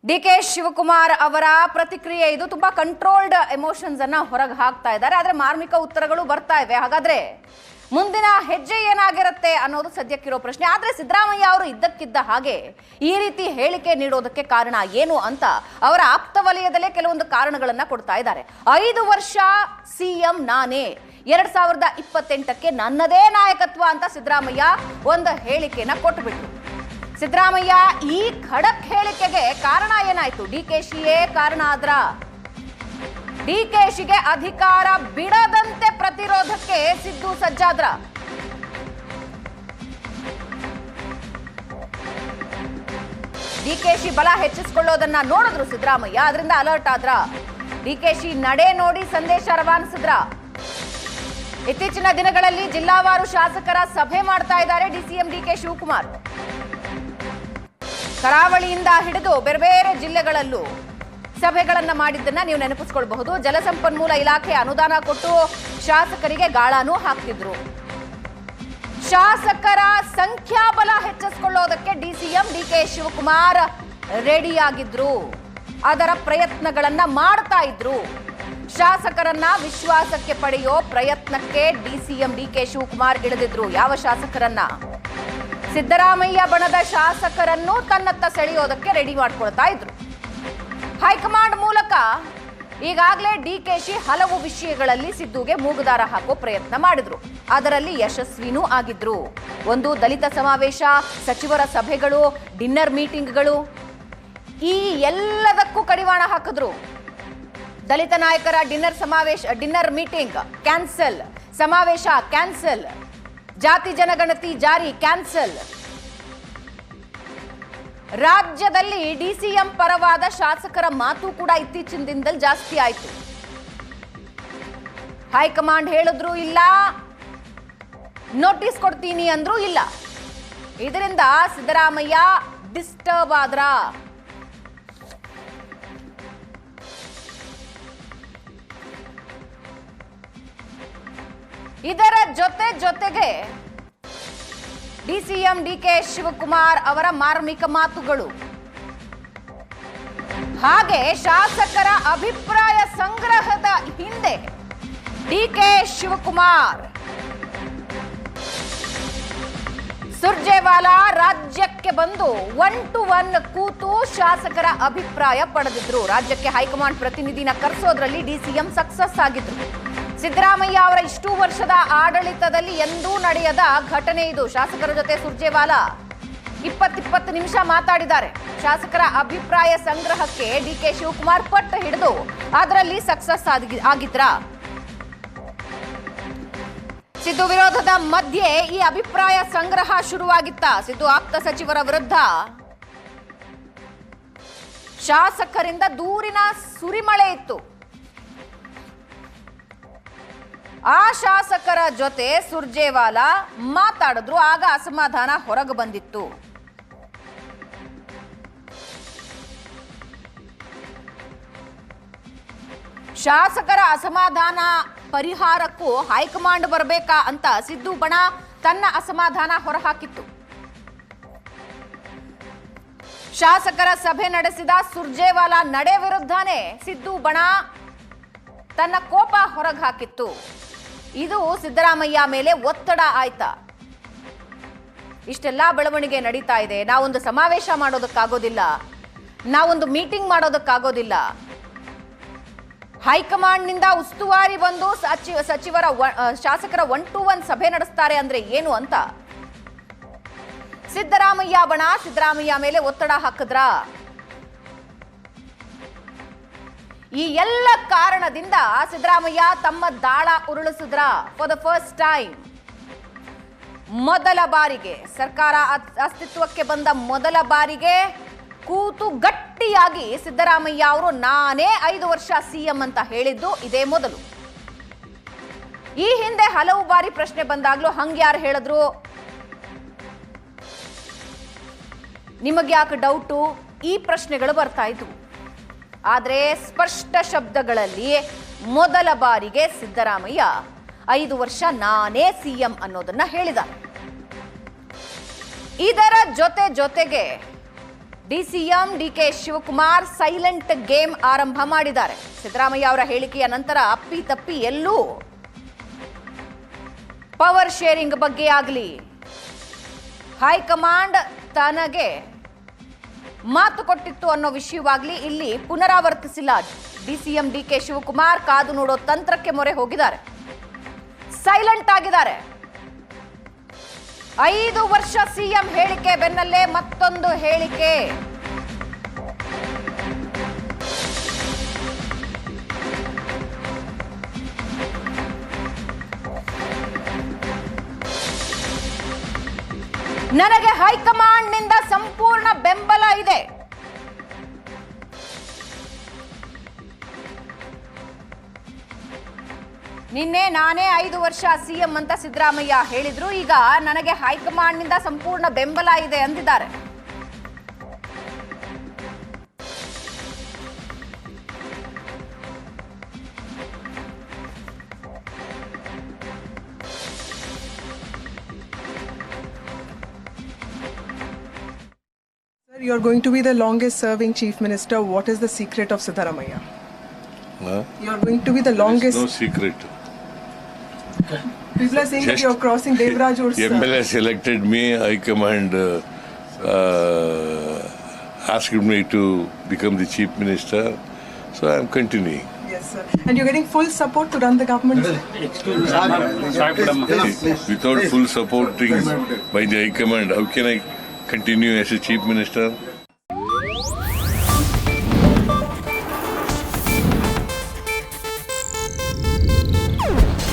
DK Shivakumar ಅವರ ಪ್ರತಿಕ್ರಿಯೆ ಇದು. ತುಂಬಾ ಕಂಟ್ರೋಲ್ಡ್ ಎಮೋಷನ್ಸ್ ಅನ್ನ ಹೊರಗೆ ಹಾಕ್ತಾ ಇದ್ದಾರೆ. ಆದ್ರೆ ಮಾರ್ಮಿಕ ಉತ್ತರಗಳು ಬರ್ತಾ ಇವೆ. ಹಾಗಾದ್ರೆ ಮುಂದಿನ ಹೆಜ್ಜೆ ಏನಾಗಿರುತ್ತೆ ಅನ್ನೋದು ಸದ್ಯಕ್ಕಿರೋ ಪ್ರಶ್ನೆ. ಆದ್ರೆ ಸಿದ್ದರಾಮಯ್ಯ ಅವರು ಇದ್ದಕ್ಕಿದ್ದ ಹಾಗೆ ಈ ರೀತಿ ಹೇಳಿಕೆ ನೀಡೋದಕ್ಕೆ ಕಾರಣ ಏನು ಅಂತ ಅವರ ಆಪ್ತ ವಲಯದಲ್ಲೇ ಕೆಲವೊಂದು ಕಾರಣಗಳನ್ನ ಕೊಡ್ತಾ ಇದ್ದಾರೆ. 5 ವರ್ಷ ಸಿಎಂ ನಾನೇ, 2028ಕ್ಕೆ ನನ್ನದೇ ನಾಯಕತ್ವ ಅಂತ ಸಿದ್ದರಾಮಯ್ಯ ಒಂದು ಹೇಳಿಕೆನ ಕೊಟ್ಟುಬಿಟ್ರು. ಸಿದ್ದರಾಮಯ್ಯ ಈ ಖಡಕ್ ಹೇಳಿಕೆಗೆ ಕಾರಣ ಏನಾಯ್ತು? ಡಿಕೆಶಿಯೇ ಕಾರಣ ಆದ್ರ? ಡಿಕೆಶಿಗೆ ಅಧಿಕಾರ ಬಿಡದಂತೆ ಪ್ರತಿರೋಧಕ್ಕೆ ಸಿದ್ದು ಸಜ್ಜಾದ್ರ? ಡಿಕೆಶಿ ಬಲ ಹೆಚ್ಚಿಸಿಕೊಳ್ಳೋದನ್ನ ನೋಡಿದ್ರು ಸಿದ್ದರಾಮಯ್ಯ, ಅದರಿಂದ ಅಲರ್ಟ್ ಆದ್ರ? ಡಿಕೆಶಿ ನಡೆ ನೋಡಿ ಸಂದೇಶ ರವಾನಿಸಿದ್ರ? ಇತ್ತೀಚಿನ ದಿನಗಳಲ್ಲಿ ಜಿಲ್ಲಾವಾರು ಶಾಸಕರ ಸಭೆ ಮಾಡ್ತಾ ಇದ್ದಾರೆ ಡಿಸಿಎಂ ಡಿಕೆ ಶಿವಕುಮಾರ್. ಕರಾವಳಿಯಿಂದ ಹಿಡಿದು ಬೇರೆ ಬೇರೆ ಜಿಲ್ಲೆಗಳಲ್ಲೂ ಸಭೆಗಳನ್ನ ಮಾಡಿದ್ದನ್ನ ನೀವು ನೆನಪಿಸ್ಕೊಳ್ಬಹುದು. ಜಲಸಂಪನ್ಮೂಲ ಇಲಾಖೆ ಅನುದಾನ ಕೊಟ್ಟು ಶಾಸಕರಿಗೆ ಗಾಳನೂ ಹಾಕ್ತಿದ್ರು. ಶಾಸಕರ ಸಂಖ್ಯಾಬಲ ಹೆಚ್ಚಿಸಿಕೊಳ್ಳೋದಕ್ಕೆ ಡಿಸಿಎಂ ಡಿಕೆ ಶಿವಕುಮಾರ್ ರೆಡಿಯಾಗಿದ್ರು. ಅದರ ಪ್ರಯತ್ನಗಳನ್ನ ಮಾಡ್ತಾ ಇದ್ರು. ಶಾಸಕರನ್ನ ವಿಶ್ವಾಸಕ್ಕೆ ಪಡೆಯೋ ಪ್ರಯತ್ನಕ್ಕೆ ಡಿಸಿಎಂ ಡಿಕೆ ಶಿವಕುಮಾರ್ ಇಳಿದಿದ್ರು. ಯಾವ ಶಾಸಕರನ್ನ? ಸಿದ್ದರಾಮಯ್ಯ ಬಣದ ಶಾಸಕರನ್ನು ತನ್ನತ್ತ ಸೆಳೆಯೋದಕ್ಕೆ ರೆಡಿ ಮಾಡ್ಕೊಳ್ತಾ ಇದ್ರು. ಹೈಕಮಾಂಡ್ ಮೂಲಕ ಈಗಾಗಲೇ ಡಿಕೆಶಿ ಹಲವು ವಿಷಯಗಳಲ್ಲಿ ಸಿದ್ದುಗೆ ಮೂಗುದಾರ ಹಾಕೋ ಪ್ರಯತ್ನ ಮಾಡಿದ್ರು. ಅದರಲ್ಲಿ ಯಶಸ್ವಿನೂ ಆಗಿದ್ರು. ಒಂದು ದಲಿತ ಸಮಾವೇಶ, ಸಚಿವರ ಸಭೆಗಳು, ಡಿನ್ನರ್ ಮೀಟಿಂಗ್ಗಳು, ಈ ಎಲ್ಲದಕ್ಕೂ ಕಡಿವಾಣ ಹಾಕಿದ್ರು. ದಲಿತ ನಾಯಕರ ಡಿನ್ನರ್ ಮೀಟಿಂಗ್ ಕ್ಯಾನ್ಸಲ್, ಸಮಾವೇಶ ಕ್ಯಾನ್ಸಲ್, ಜಾತಿ ಜನಗಣತಿ ಜಾರಿ ಕ್ಯಾನ್ಸಲ್. ರಾಜ್ಯದಲ್ಲಿ ಡಿಸಿಎಂ ಪರವಾದ ಶಾಸಕರ ಮಾತು ಕೂಡ ಇತ್ತೀಚಿನ ದಿನದಲ್ಲಿ ಜಾಸ್ತಿ ಆಯ್ತು. ಹೈಕಮಾಂಡ್ ಹೇಳಿದ್ರು ಇಲ್ಲ, ನೋಟಿಸ್ ಕೊಡ್ತೀನಿ ಅಂದ್ರು ಇಲ್ಲ. ಇದರಿಂದ ಸಿದ್ದರಾಮಯ್ಯ ಡಿಸ್ಟರ್ಬ್ ಆದ್ರ? ಇದರ ಜೊತೆಗೆ ಡಿಸಿಎಂ ಡಿಕೆ ಶಿವಕುಮಾರ್ ಅವರ ಮಾರ್ಮಿಕ ಮಾತುಗಳು, ಹಾಗೆ ಶಾಸಕರ ಅಭಿಪ್ರಾಯ ಸಂಗ್ರಹದ ಹಿಂದೆ ಡಿಕೆ ಶಿವಕುಮಾರ್ ಸುರ್ಜೇವಾಲಾ ರಾಜ್ಯಕ್ಕೆ ಬಂದು 1 to 1 ಕೂತು ಶಾಸಕರ ಅಭಿಪ್ರಾಯ ಪಡೆದಿದ್ರು. ರಾಜ್ಯಕ್ಕೆ ಹೈಕಮಾಂಡ್ ಪ್ರತಿನಿಧಿನ ಕರೆಸೋದ್ರಲ್ಲಿ ಡಿಸಿಎಂ ಸಕ್ಸಸ್ ಆಗಿದ್ರು. ಸಿದ್ದರಾಮಯ್ಯ ಅವರ ಇಷ್ಟು ವರ್ಷದ ಆಡಳಿತದಲ್ಲಿ ಎಂದೂ ನಡೆಯದ ಘಟನೆ ಇದು. ಶಾಸಕರ ಜೊತೆ ಸುರ್ಜೇವಾಲಾ 20 ನಿಮಿಷ ಮಾತಾಡಿದ್ದಾರೆ. ಶಾಸಕರ ಅಭಿಪ್ರಾಯ ಸಂಗ್ರಹಕ್ಕೆ ಡಿಕೆ ಶಿವಕುಮಾರ್ ಪಟ್ಟು ಹಿಡಿದು ಅದರಲ್ಲಿ ಸಕ್ಸಸ್ ಆಗಿದ್ರ? ಸಿದ್ದು ವಿರೋಧದ ಮಧ್ಯೆ ಈ ಅಭಿಪ್ರಾಯ ಸಂಗ್ರಹ ಶುರುವಾಗಿತ್ತ? ಸಿದ್ದು ಆಪ್ತ ಸಚಿವರ ವಿರುದ್ಧ ಶಾಸಕರಿಂದ ದೂರಿನ ಸುರಿಮಳೆ ಇತ್ತು. ಆ ಶಾಸಕರ ಜೊತೆ ಸುರ್ಜೇವಾಲಾ ಮಾತಾಡಿದ್ರು. ಆಗ ಅಸಮಾಧಾನ ಹೊರಗೆ ಬಂದಿತ್ತು. ಶಾಸಕರ ಅಸಮಾಧಾನ ಪರಿಹಾರಕ್ಕೂ ಹೈಕಮಾಂಡ್ ಬರಬೇಕಾ ಅಂತ ಸಿದ್ದು ಬಣ ತನ್ನ ಅಸಮಾಧಾನ ಹೊರಹಾಕಿತ್ತು. ಶಾಸಕರ ಸಭೆ ನಡೆಸಿದ ಸುರ್ಜೇವಾಲಾ ನಡೆ ವಿರುದ್ಧನೇ ಸಿದ್ದು ಬಣ ತನ್ನ ಕೋಪ ಹೊರಗೆ ಹಾಕಿತ್ತು. ಇದು ಸಿದ್ದರಾಮಯ್ಯ ಮೇಲೆ ಒತ್ತಡ ಆಯ್ತಾ? ಇಷ್ಟೆಲ್ಲ ಬೆಳವಣಿಗೆ ನಡೀತಾ ಇದೆ, ನಾವೊಂದು ಸಮಾವೇಶ ಮಾಡೋದಕ್ಕಾಗೋದಿಲ್ಲ, ನಾವೊಂದು ಮೀಟಿಂಗ್ ಮಾಡೋದಕ್ಕಾಗೋದಿಲ್ಲ, ಹೈಕಮಾಂಡ್ ನಿಂದ ಉಸ್ತುವಾರಿ ಬಂದು ಶಾಸಕರ 1 to 1 ಸಭೆ ನಡೆಸ್ತಾರೆ ಅಂದ್ರೆ ಏನು ಅಂತ ಸಿದ್ದರಾಮಯ್ಯ ಬಣ ಸಿದ್ದರಾಮಯ್ಯ ಮೇಲೆ ಒತ್ತಡ ಹಾಕಿದ್ರ? ಈ ಎಲ್ಲ ಕಾರಣದಿಂದ ಸಿದ್ದರಾಮಯ್ಯ ತಮ್ಮ ದಾಳ ಉರುಳಿಸಿದ್ರ? ಫಾರ್ ದ ಫಸ್ಟ್ ಟೈಮ್, ಮೊದಲ ಬಾರಿಗೆ ಸರ್ಕಾರ ಅಸ್ತಿತ್ವಕ್ಕೆ ಬಂದ ಮೊದಲ ಬಾರಿಗೆ ಕೂತು ಗಟ್ಟಿಯಾಗಿ ಸಿದ್ದರಾಮಯ್ಯ ಅವರು ನಾನೇ 5 ವರ್ಷ ಸಿಎಂ ಅಂತ ಹೇಳಿದ್ದು ಇದೇ ಮೊದಲು. ಈ ಹಿಂದೆ ಹಲವು ಬಾರಿ ಪ್ರಶ್ನೆ ಬಂದಾಗ್ಲೂ ಹಂಗ್ಯಾರು ಹೇಳಿದ್ರು, ನಿಮಗೆ ಡೌಟು, ಈ ಪ್ರಶ್ನೆಗಳು ಬರ್ತಾ ಇದ್ವು. ಆದರೆ ಸ್ಪಷ್ಟ ಶಬ್ದಗಳಲ್ಲಿ ಮೊದಲ ಬಾರಿಗೆ ಸಿದ್ದರಾಮಯ್ಯ 5 ವರ್ಷ ನಾನೇ ಸಿಎಂ ಅನ್ನೋದನ್ನ ಹೇಳಿದ್ದಾರೆ. ಇದರ ಜೊತೆಗೆ DCM DK Shivakumar silent game ಆರಂಭ ಮಾಡಿದ್ದಾರೆ. ಸಿದ್ದರಾಮಯ್ಯ ಅವರ ಹೇಳಿಕೆಯ ನಂತರ ಅಪ್ಪಿತಪ್ಪಿ ಎಲ್ಲೂ ಪವರ್ ಶೇರಿಂಗ್ ಬಗ್ಗೆ ಆಗಲಿ, ಹೈಕಮಾಂಡ್ ತನಗೆ ಮಾತು ಕೊಟ್ಟಿತ್ತು ಅನ್ನೋ ವಿಷಯವಾಗ್ಲಿ ಇಲ್ಲಿ ಪುನರಾವರ್ತಿಸಿಲ್ಲ. ಡಿಸಿಎಂ ಡಿಕೆ ಶಿವಕುಮಾರ್ ಕಾದು ನೋಡೋ ತಂತ್ರಕ್ಕೆ ಮೊರೆ ಹೋಗಿದ್ದಾರೆ, ಸೈಲೆಂಟ್ ಆಗಿದ್ದಾರೆ. 5 ವರ್ಷ ಸಿಎಂ ಹೇಳಿಕೆ ಬೆನ್ನಲ್ಲೇ ಮತ್ತೊಂದು ಹೇಳಿಕೆ. ನನಗೆ ಹೈಕಮಾಂಡ್ನಿಂದ ಸಂಪೂರ್ಣ ಬೆಂಬಲ ಇದೆ. ನಿನ್ನೆ ನಾನೇ 5 ವರ್ಷ ಸಿಎಂ ಅಂತ ಸಿದ್ದರಾಮಯ್ಯ ಹೇಳಿದ್ರು. ಈಗ ನನಗೆ ಹೈಕಮಾಂಡ್ನಿಂದ ಸಂಪೂರ್ಣ ಬೆಂಬಲ ಇದೆ ಅಂದಿದ್ದಾರೆ. You are going to be the longest serving chief minister. What is the secret of Siddaramaiah? You are going to be the longest. No secret. People are saying that you are crossing Devraj or MLA selected me. High Command asked me to become the chief minister. So I am continuing. Yes, sir. And you're getting full support to run the government. Without full supporting by the High Command, how can I continue as a chief minister?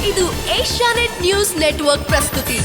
ಇದು Asianet news network ಪ್ರಸ್ತುತಿ.